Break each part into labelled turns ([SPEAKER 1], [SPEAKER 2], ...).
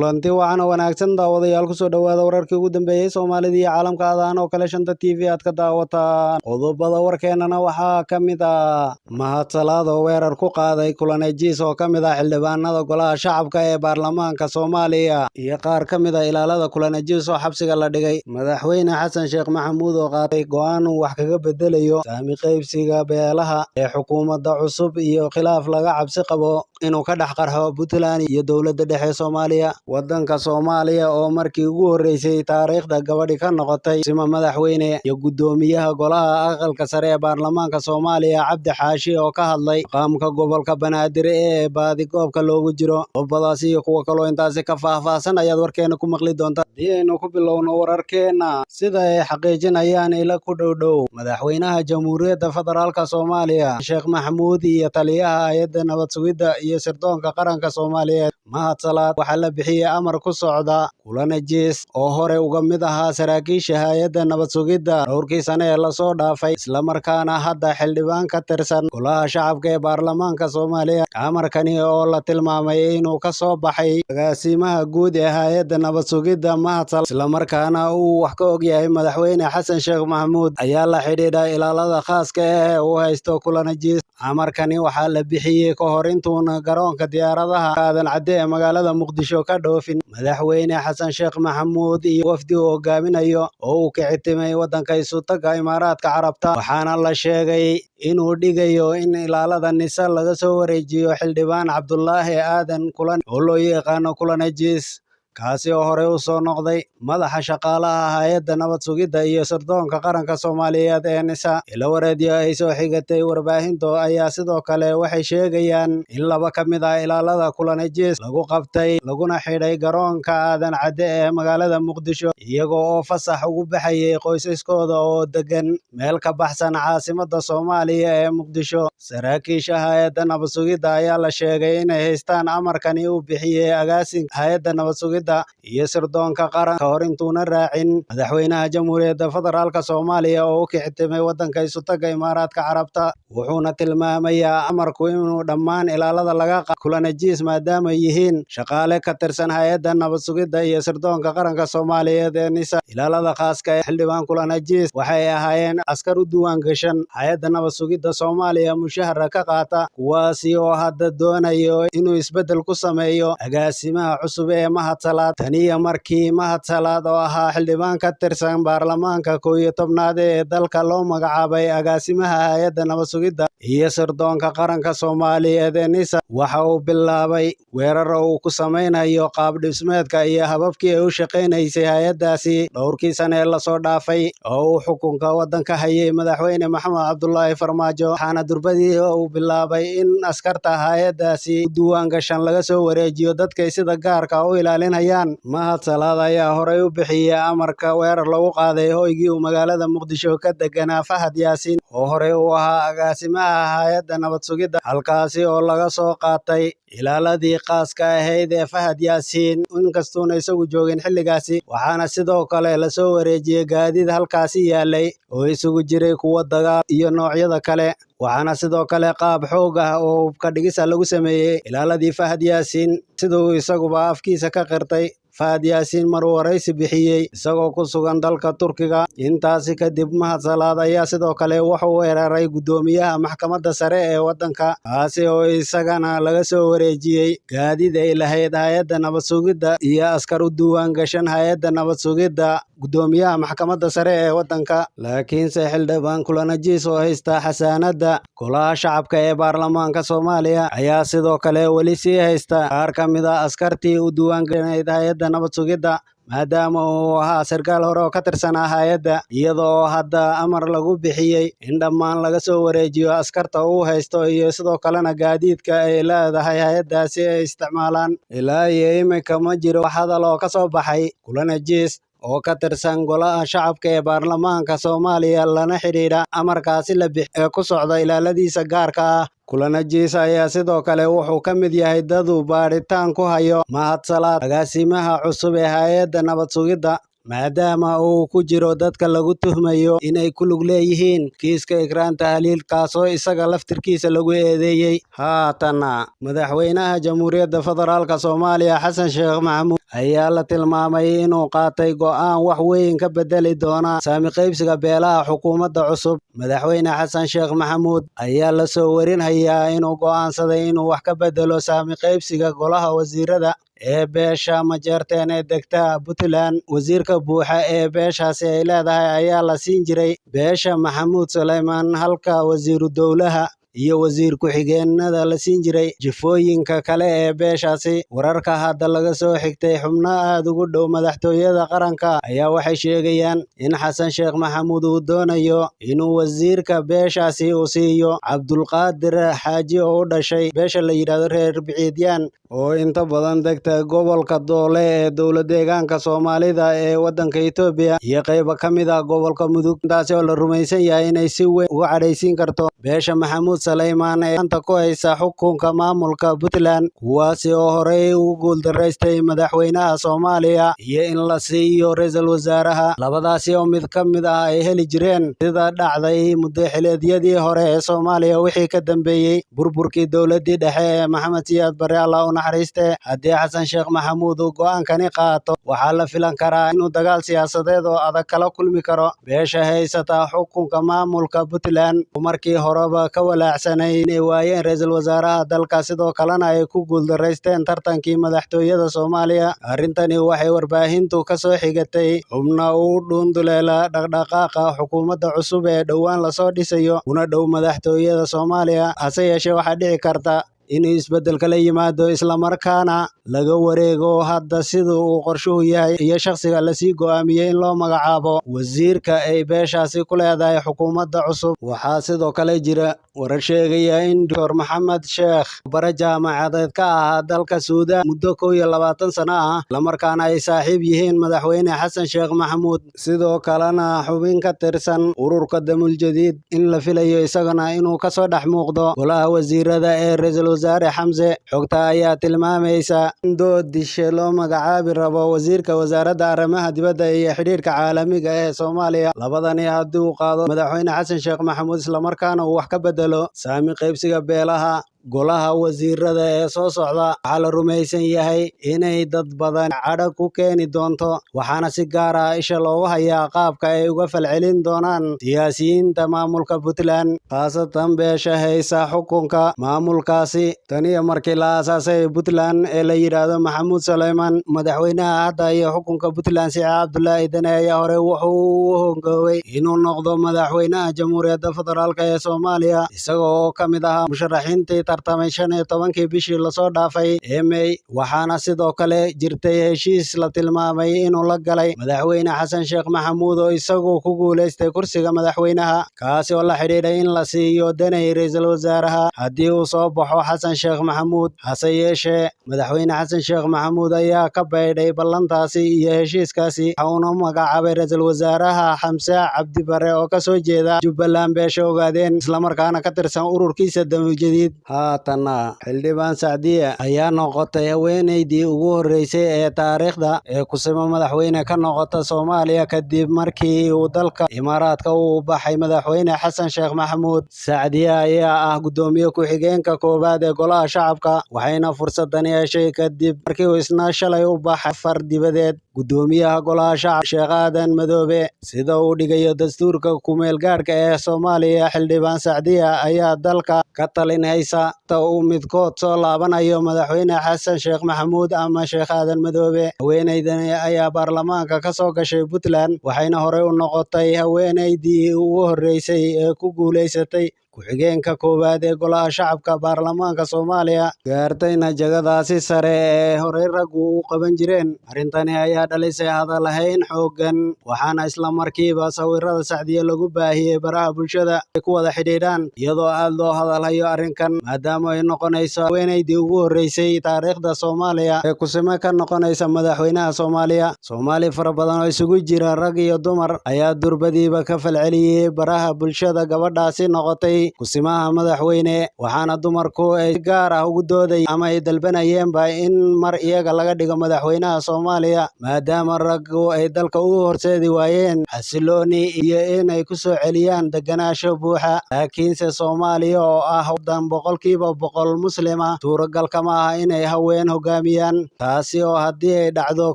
[SPEAKER 1] kulanti wacan oo wanaagsan daawadayaal ku soo dhawaada wararkii ugu dambeeyay Soomaalida iyo caalamka aadaan oo kale shanta TV aad ka daawataan qodobada warkeenana waxaa ka mid ah Mahad Salaad oo weerar ku qaaday kulanejiis oo ka mid ah xildhibaanada golaha shacabka ee baarlamaanka Soomaaliya iyo qaar ka mid ah ilaalada kulanejiis oo xabsiga la dhigay madaxweyne Xasan Sheekh Maxamuud oo qaatay go'aan uu wax kaga bedelayo saami qaybsiga beelaha ee xukuumadda cusub iyo khilaaf laga cabsi qabo inuu ka dhex qarxo Puntland iyo dowladda dhexe Soomaaliya wadanka Soomaaliya oo markii ugu horeysay taariikhda gabadhi ka noqotay sima madaxweyne iyo gudoomiyaha golaha aqalka sare ee baarlamaanka Soomaaliya Cabdi Xaashi oo ka hadlay qaamka gobolka Banaadir ee baadi goobka loogu jiro qodobadaas iyo kuwa kale intaasi ka faahfaahsan ayaad warkeena ku maqli doontaa hadii aynu ku bilowno wararkeena sida ay xaqiijinayaan ila ku dhow madaxweynaha Jamhuuriyadda Federaalka Soomaaliya Sheekh Maxamuud iyo taliyaha hay'adda nabad sugidda iyo sirdoonka qaranka Soomaaliyeed Mahad Salaad waxaa la bixiyay amar ku socda kulanejiis oo hore uga mid ahaa saraakiisha hay'adda nabad sugidda dhowrkii sane ee lasoo dhaafay isla markaana hadda xildhibaan ka tirsan golaha shacabka ee baarlamaanka Soomaaliya amarkani oo la tilmaamay inuu ka soo baxay agaasimaha guud ee hay'adda nabad sugidda Mahad Salaad isla markaana uu wax ka og yahay madaxweyne Xasan Sheekh Maxamuud ayaa la xidhiidha ilaalada khaaska ah ee uu haysto kulanejiis amarkani waxaa la bixiyay ka hor intuuna garoonka diyaaradaha aadan cadde ee magaalada Muqdisho ka dhoofin madaxweyne Xasan Sheekh Maxamuud iyo wafdi uu hogaaminayo oo uu ka xitimay wadanka Isuutaga Imaaraadka Carabta waxaana la sheegay inuu dhigayo in ilaalada nisa laga soo wareejiyo xildhibaan Cabdullaahi Aadan Kulan oo loo yaqaano kulanejiis kaasi oo hore u soo noqday madaxa shaqaalaha hay'adda nabad sugidda iyo sirdoonka qaranka Soomaaliyeed ee nisa ila wareediyo ay soo xigatay warbaahinta ayaa sidoo kale waxay sheegayaan in laba ka mid ah ilaalada kulanejiis lagu qabtay laguna xidhay garoonka aadan cadde ee magaalada Muqdisho iyagoo oo fasax ugu baxayay qoysaskooda oo degan meel ka baxsan caasimadda Soomaaliya ee Muqdisho saraakiisha hay'adda nabad sugidda ayaa la sheegay inay haystaan amarkani uu bixiyay agaasinka hay'adda nabad sugidda iyo sirdoonka qaranka hor intuuna raacin madaxweynaha Jamhuuriyadda Federaalka Soomaaliya oo ka xitimay wadanka Isuutaga Imaaraadka Carabta wuxuuna tilmaamayaa amarku inuu dhammaan ilaalada laga kulanejiis maadaama yihiin shaqaale ka tirsan hay'adda nabad sugidda iyo sirdoonka qaranka Soomaaliyeed ee nisa ilaalada khaaska ee xildhibaan kulanejiis waxay ahaayeen askar u diiwaan gashan hay'adda nabad sugidda Soomaaliya mushahara ka qaata kuwaasi oo hadda doonayo inuu isbedel ku sameeyo agaasimaha cusub ee Mahad Salaad taniya markii Mahad Salaad oo ahaa xildhibaan ka tirsan baarlamaanka 11aad ee dalka loo magacaabay agaasimaha hay'adda nabad sugidda iyo sirdoonka qaranka Soomaaliyeed ee nisa waxa uu bilaabay weerar uu ku sameynayo qaab dhismeedka iyo hababkii ay u shaqeynaysay hay'addaasi dhowrkii sane ee lasoo dhaafay oo uu xukunka wadanka hayay madaxweyne Maxamed Cabdullaahi Farmaajo waxaana durbadii uu bilaabay in askarta hay'addaasi u diiwaan gashan laga soo wareejiyo dadka sida gaarka u ilaalinayaan Mahad Salaad ayaa horey u bixiyay amarka weerar lagu qaaday hoygii uu magaalada Muqdisho ka deganaa Fahad Yaasiin oo horey u ahaa agaasimaha hay'adda nabad sugidda halkaasi oo laga soo qaatay ilaaladii khaaska ahayd ee Fahad Yaasiin inkastuuna isagu joogin xilligaasi waxaana sidoo kale la soo wareejiyay gaadiid halkaasi yaalay oo isugu jiray kuwa dagaal iyo noocyada kale waxaana sidoo kale qaab xoog ah oo ka dhigisa lagu sameeyay ilaaladii Fahad Yaasiin sidoo isaguba afkiisa ka qirtay Fahad Yaasiin mar waraysi bixiyay isagoo ku sugan dalka Turkiga intaasi kadib Mahad Salaad ayaa sidoo kale wuxuu weeraray gudoomiyaha maxkamadda sare ee wadanka kaasi oo isagana laga soo wareejiyay gaadiid ay lahayd hay'adda nabad sugidda iyo askar u diiwaan gashan hay'adda nabad sugidda gudoomiyaha maxkamadda sare ee wadanka laakiinse xildhibaan kulanejiis oo haysta xasaanadda golaha shacabka ee baarlamaanka Soomaaliya ayaa sidoo kale weli sii haysta qaar ka mid ah askartii u diiwaan gashanayd hay'adda nabad sugidda maadaama uu ahaa sarkaal hore oo ka tirsanaa hay'adda iyadoo hadda amar lagu bixiyay in dhammaan laga soo wareejiyo askarta uu haysto iyo sidoo kalena gaadiidka ay leedahay hay'addaasi ay isticmaalaan ilaa iyo imika ma jiro wax hadal oo ka soo baxay kulanejiis oo ka tirsan golaha shacabka ee baarlamaanka Soomaaliya lana xidhiidha amarkaasi la bixiyay ku socda ilaaladiisa gaarka ah kulanejiis ayaa sidoo kale wuxuu ka mid yahay dad uu baaritaan ku hayo Mahad Salaad agaasimaha cusub ee hay'adda nabad sugidda maadaama uu ku jiro dadka lagu tuhmayo inay ku lug leeyihiin kiiska Ikraan Tahliil kaasoo isaga laftirkiisa lagu eedeeyey. Haatana madaxweynaha Jamhuuriyadda Federaalka Soomaaliya Xasan Sheekh Maxamuud ayaa la tilmaamay inuu qaatay go'aan wax weyn ka bedeli doona saami qaybsiga beelaha xukuumadda cusub. Madaxweyne Xasan Sheekh Maxamuud ayaa la soo warinhayaa inuu go'aansaday inuu wax ka bedelo saami qaybsiga golaha wasiirada ee beesha Majeerteen ee degta Puntland. Wasiirka buuxa ee beeshaasi ay leedahay ayaa la siin jiray beesha Maxamuud Suleymaan, halka wasiiru dowlaha iyo wasiir ku-xigeenada la siin jiray jifooyinka kale ee beeshaasi. Wararka hadda laga soo xigtay xubno aad ugu dhow madaxtooyada qaranka ayaa waxay sheegayaan in Xasan Sheekh Maxamuud uu doonayo inuu wasiirka beeshaasi uu siiyo Cabdulqaadir Xaaji oo u dhashay beesha la yidhaahdo reer Biciidyaan oo inta badan degta gobolka Doole ee dowlad deegaanka Soomaalida ee waddanka Itoobiya iyo qaybo ka mid ah gobolka Mudug. Taasi oo la rumaysan yahay inay si weyn uga cadhaysiin karto beesha Maxamuud Suleymaan ee gacanta ku haysa xukunka maamulka Puntland, kuwaasi oo horey u guuldaraystay madaxweynaha Soomaaliya iyo in la siiyo ra'iisul wasaaraha, labadaasi oo mid ka mid ah ay heli jireen sida dhacday muddo xileedyadii hore ee Soomaaliya wixii ka dambeeyey burburkii dowladdii dhexe ee Maxamed Siyaad Barre Allah u naxariiste. Haddii Xasan Sheekh Maxamuud uu go'aankani qaato, waxaa la filan karaa inuu dagaal siyaasadeed oo adag kala kulmi karo beesha haysata xukunka maamulka Puntland, markii horeba ka walaacsanay inay waayeen ra'iisul wasaaraha dalka, sidoo kalena ay ku guuldaraysteen tartankii madaxtooyada Soomaaliya. Arrintani waxay warbaahintu ka soo xigatay xubno u dhuunduleela dhaqdhaqaaqa xukuumadda cusub ee dhowaan lasoo dhisayo una dhow madaxtooyada Soomaaliya. Hase yeeshee waxaa dhici karta inuu isbeddelka la yimaado islamarkaana laga wareego hadda sida uu qorshuhu yahay iyo shakhsiga lasii go'aamiyey in loo magacaabo wasiirka ay beeshaasi ku leedahay xukuumadda cusub. Waxaa sidoo kale jira warar sheegaya in Dr. Maxamed Sheekh bare jaamacadeed ka ahaa dalka Suudaan muddo 21 sano ah, islamarkaana ay saaxiib yihiin madaxweyne Xasan Sheekh Maxamuud, sidoo kalena xubin ka tirsan ururka Damul Jadiid, in la filayo isagana inuu ka soo dhex muuqdo golaha wasiirada ee ra'iisul wasaare Xamse. Xogta ayaa tilmaamaysa in Doodishe loo magacaabi rabo wasiirka wasaaradda arrimaha dibadda iyo xiriirka caalamiga ee Soomaaliya. Labadani haddii uu qaado madaxweyne Xasan Sheekh Maxamuud islamarkaana uu wax ka bedelo saami qaybsiga beelaha golaha wasiirada ee soo socda, waxaa la rumaysan yahay inay dad badan cadho ku keeni doonto, waxaana si gaar ah isha loogu hayaa qaabka ay uga falcelin doonaan siyaasiyiinta maamulka Puntland, khaasatan beesha haysa xukunka maamulkaasi. Taniyo markii la aasaasay Puntland ee la yidhaahdo Maxamuud Suleymaan, madaxweynaha hadda iyo xukunka Puntland Siciid Cabdullaahi Dane ayaa hore wuxuu u hongoobay inuu noqdo madaxweynaha Jamhuuriyadda Federaalka ee Soomaaliya, isagoo oo ka mid ahaa musharaxiintii tartamay 15 bishii lasoo dhaafay ee May. Waxaana sidoo kale jirtay heshiis la tilmaamay inuu la galay madaxweyne Xasan Sheekh Maxamuud oo isagu ku guuleystay kursiga madaxweynaha, kaasi oo la xidhiidhay in la siiyo Dane ra'iisul wasaaraha haddii uu soo baxo Xasan Sheekh Maxamuud. Hase yeeshee madaxweyne Xasan Sheekh Maxamuud ayaa ka baydhay ballantaasi iyo heshiiskaasi, waxaana magacaabay ra'iisul wasaaraha Xamse Cabdi Barre oo ka soo jeeda Jubbaland beesha Ogaadeen, islamarkaana ka tirsan ururkiisa Damul Jadiid. Haatana xildhibaan Sacdiye ayaa noqotay haweeneydii ugu horreysay ee taariikhda ee kusimo madaxweyne ka noqota Soomaaliya kadib markii uu dalka Imaaraadka u baxay madaxweyne Xasan Sheekh Maxamuud. Sacdiye ayaa ah gudoomiye ku-xigeenka koowaad ee golaha shacabka, waxayna fursadani heshay kadib markii uu isna shalay u baxay safar dibadeed. Gudoomiyaha golaha shacabka Sheekh Aadan Madoobe, sida uu dhigayo dastuurka ku-meel gaadhka ee Soomaaliya, xildhibaan Sacdiye ayaa dalka ka talinaysa uu midkood soo laabanayo madaxweyne Xasan Sheekh Maxamuud ama Sheekh Aadan Madoobe. Haweeneydani ayaa baarlamaanka ka soo gashay Puntland, waxayna horey u noqotay haweeneydii ugu horreysay ee ku guuleysatay ku-xigeenka koowaad ee golaha shacabka baarlamaanka Soomaaliya, gaartayna jagadaasi sare ee horey raggu u qaban jireen. Arrintani ayaa dhalisay hadalhayn xooggan, waxaana isla markiiba sawirada Sacdiye lagu baahiyey baraha bulshada ay ku wada xidhiidhaan, iyadoo aad loo hadalhayo arrinkan maadaama ay noqonayso haweeneydii ugu horreysay taariikhda Soomaaliya ee kusime ka noqonaysa madaxweynaha Soomaaliya. Soomaali fara badan oo isugu jira rag iyo dumar ayaa durbadiiba ka falceliyey baraha bulshada gabadhaasi noqotay noqotay kusimaha madaxweyne, waxaana dumarku ay si gaar ah ugu dooday ama ay dalbanayeenba in mar iyaga laga dhigo madaxweynaha Soomaaliya maadaama raggu ay dalka u horseedi waayeen xasilooni iyo inay ku soo celiyaan deganaansho buuxa. Laakiinse Soomaaliya oo ah waddan boqolkiiba boqol Muslim ah, suuragal kama aha inay haween hogaamiyaan, taasi oo haddii ay dhacdo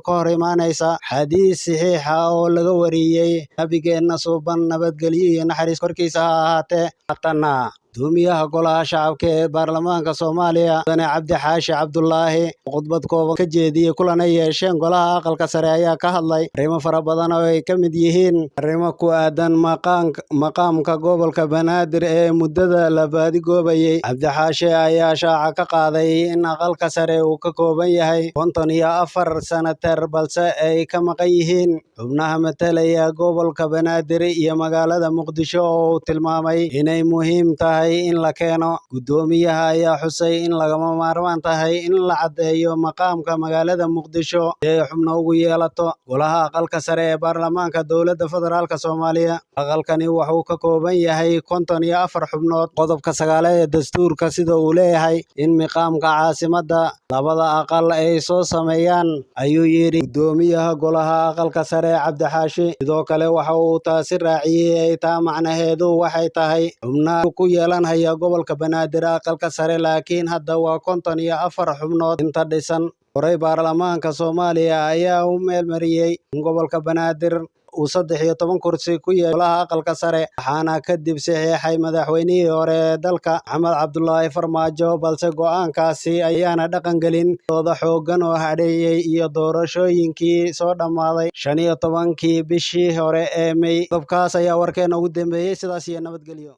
[SPEAKER 1] ka hor imaanaysa xadiis saxiix ah oo laga wariyey nabigeenna suuban nabadgelyo iyo naxariis korkiisa ha ahaatee. Haddana Guddoomiyaha Golaha Shacabka ee Baarlamaanka Soomaaliya Mudane Cabdi Xaashi Cabdulaahi oo khudbad kooban ka jeediyey kulan ay yeesheen Golaha Aqalka Sare ayaa ka hadlay arrimo fara badan oo ay ka mid yihiin arrimo ku aadan maqaamka gobolka Banaadir ee muddada la baadigoobayay. Cabdi Xaashi ayaa shaaca ka qaaday in Aqalka Sare uu ka kooban yahay 54 senatar balse ay ka maqan yihiin xubnaha matalaya gobolka Banaadir iyo magaalada Muqdisho oo uu tilmaamay inay muhiim tahay in la keeno. Guddoomiyaha ayaa xusay in lagama maarmaan tahay in la caddeeyo maqaamka magaalada Muqdisho si ay xubno ugu yeelato Golaha Aqalka Sare ee Baarlamaanka Dowladda Federaalka Soomaaliya. Aqalkani wuxuu ka kooban yahay 54 xubnood. Qodobka 9 ee dastuurka sida uu leeyahay in maqaamka caasimadda labada aqal ay soo sameeyaan, ayuu yidhi Guddoomiyaha Golaha Aqalka Sare Cabdi Xaashi. Sidoo kale waxa uu taasi raaciyey taa macnaheedu waxay tahay xubnaha ku yeelanaya gobolka Banaadir Aqalka Sare, laakiin hadda waa 54 xubnood inta dhisan. Horey baarlamaanka Soomaaliya ayaa u meelmariyey in gobolka Banaadir uu 13 kursi ku yeesho Golaha Aqalka Sare, waxaana kadib saxiixay madaxweynihii hore ee dalka Maxamed Cabdullaahi Farmaajo, balse go'aankaasi ayaana dhaqan gelin. Doodo xooggan oo hadheeyay iyo doorashooyinkii soo dhammaaday 15kii bishii hore ee May. Qodobkaas ayaa warkeena ugu dambeeyay. Sidaas iyo nabadgelyo.